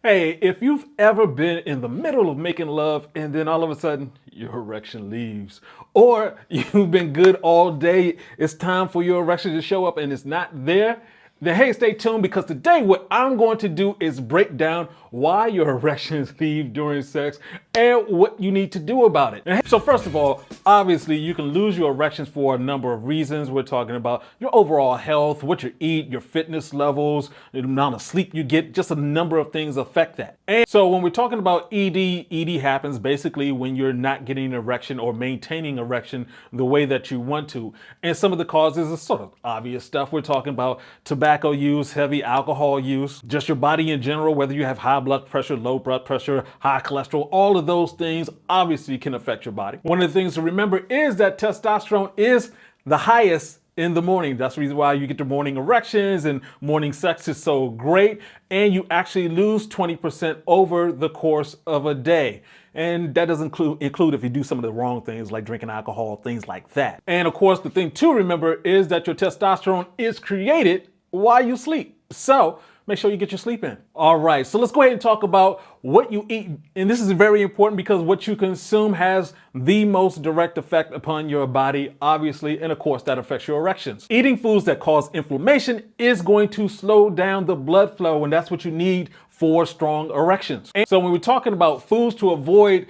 Hey, if you've ever been in the middle of making love and then all of a sudden your erection leaves, or you've been good all day, it's time for your erection to show up and it's not there, then hey, stay tuned because today what I'm going to do is break down why your erections leave during sex and what you need to do about it. So first of all, obviously you can lose your erections for a number of reasons. We're talking about your overall health, what you eat, your fitness levels, the amount of sleep you get, just a number of things affect that. And so when we're talking about ED happens basically when you're not getting an erection or maintaining erection the way that you want to. And some of the causes are sort of obvious stuff. We're talking about tobacco use, heavy alcohol use, just your body in general, whether you have high blood pressure, low blood pressure, high cholesterol, all of those things obviously can affect your body. One of the things to remember is that testosterone is the highest in the morning. That's the reason why you get the morning erections and morning sex is so great. And you actually lose 20% over the course of a day. And that doesn't include if you do some of the wrong things like drinking alcohol, things like that. And of course, the thing to remember is that your testosterone is created while you sleep. So make sure you get your sleep in. All right, so let's go ahead and talk about what you eat. And this is very important because what you consume has the most direct effect upon your body, obviously, and of course that affects your erections. Eating foods that cause inflammation is going to slow down the blood flow, and that's what you need for strong erections. And so when we're talking about foods to avoid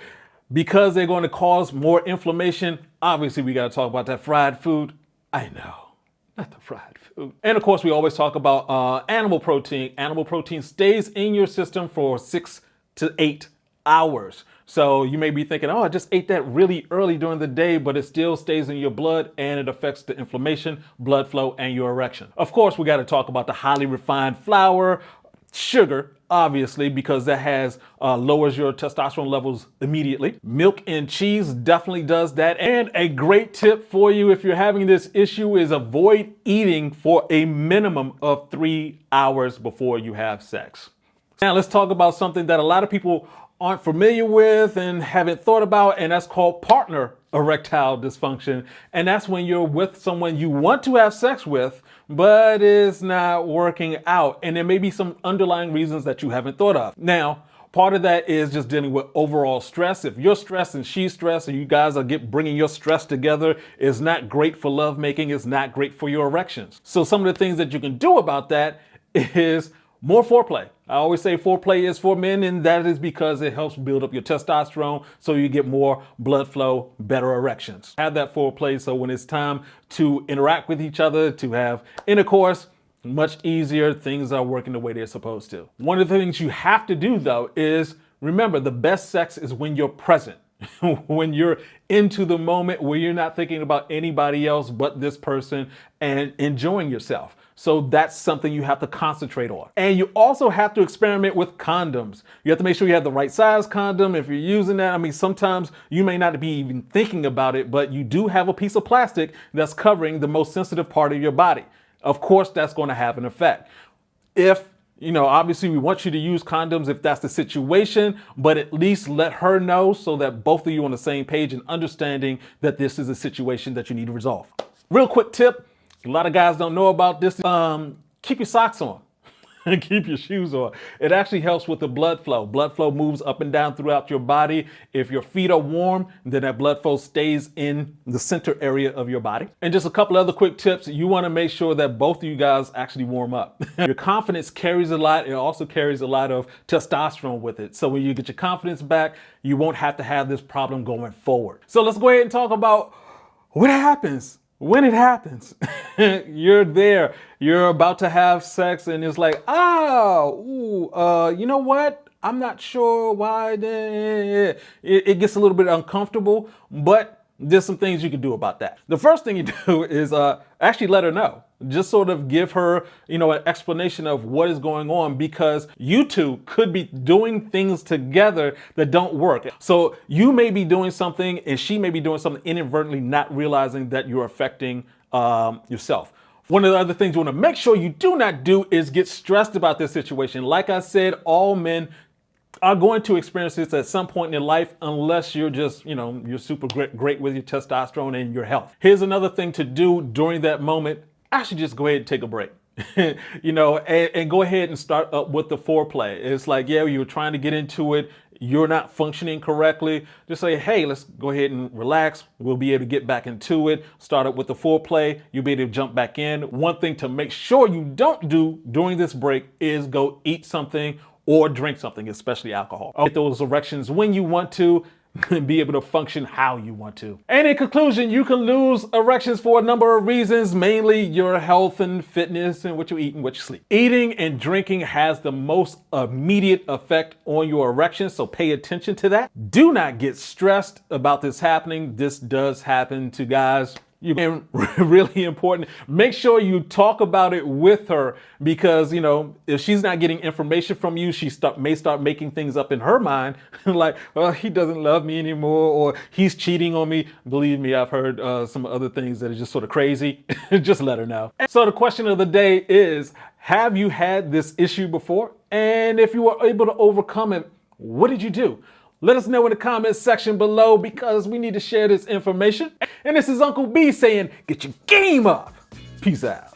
because they're going to cause more inflammation, obviously we got to talk about that fried food. I know. Not the fried food. And of course, we always talk about animal protein. Animal protein stays in your system for 6 to 8 hours. So you may be thinking, oh, I just ate that really early during the day, but it still stays in your blood and it affects the inflammation, blood flow, and your erection. Of course, we got to talk about the highly refined flour, sugar, obviously, because that has lowers your testosterone levels immediately. Milk and cheese definitely does that. And a great tip for you if you're having this issue is avoid eating for a minimum of 3 hours before you have sex. Now let's talk about something that a lot of people aren't familiar with and haven't thought about, and that's called partner erectile dysfunction. And that's when you're with someone you want to have sex with, but it's not working out. And there may be some underlying reasons that you haven't thought of. Now, part of that is just dealing with overall stress. If you're stressed and she's stressed and you guys are bringing your stress together, it's not great for lovemaking. It's not great for your erections. So some of the things that you can do about that is more foreplay. I always say foreplay is for men, and that is because it helps build up your testosterone so you get more blood flow, better erections. Have that foreplay so when it's time to interact with each other, to have intercourse, much easier, things are working the way they're supposed to. One of the things you have to do though is remember the best sex is when you're present. When you're into the moment where you're not thinking about anybody else but this person and enjoying yourself. So that's something you have to concentrate on. And you also have to experiment with condoms. You have to make sure you have the right size condom. If you're using that, I mean, sometimes you may not be even thinking about it, but you do have a piece of plastic that's covering the most sensitive part of your body. Of course, that's going to have an effect. Obviously we want you to use condoms if that's the situation, but at least let her know so that both of you are on the same page and understanding that this is a situation that you need to resolve. Real quick tip. A lot of guys don't know about this. Keep your socks on and keep your shoes on. It actually helps with the blood flow. Blood flow moves up and down throughout your body. If your feet are warm, then that blood flow stays in the center area of your body. And just a couple other quick tips. You want to make sure that both of you guys actually warm up. Your confidence carries a lot. It also carries a lot of testosterone with it. So when you get your confidence back, you won't have to have this problem going forward. So let's go ahead and talk about what happens when it happens. You're there, you're about to have sex and it's like, you know what? I'm not sure why. It gets a little bit uncomfortable, but there's some things you can do about that. The first thing you do is actually let her know. Just sort of give her, an explanation of what is going on because you two could be doing things together that don't work. So you may be doing something and she may be doing something inadvertently, not realizing that you're affecting yourself. One of the other things you want to make sure you do not do is get stressed about this situation. Like I said, all men are going to experience this at some point in their life unless you're just, you're super great with your testosterone and your health. Here's another thing to do during that moment. Actually just go ahead and take a break. and go ahead and start up with the foreplay. It's like, yeah, you're trying to get into it. You're not functioning correctly. Just say, hey, let's go ahead and relax. We'll be able to get back into it. Start up with the foreplay. You'll be able to jump back in. One thing to make sure you don't do during this break is go eat something or drink something, especially alcohol. Get those erections when you want to and be able to function how you want to. And in conclusion, you can lose erections for a number of reasons, mainly your health and fitness and what you eat and what you sleep. Eating and drinking has the most immediate effect on your erections, so pay attention to that. Do not get stressed about this happening. This does happen to guys. And really important, make sure you talk about it with her, because, if she's not getting information from you, she may start making things up in her mind, like, well, he doesn't love me anymore, or he's cheating on me. Believe me, I've heard some other things that are just sort of crazy. Just let her know. So the question of the day is, have you had this issue before? And if you were able to overcome it, what did you do? Let us know in the comments section below, because we need to share this information. And this is Uncle B saying, get your game up. Peace out.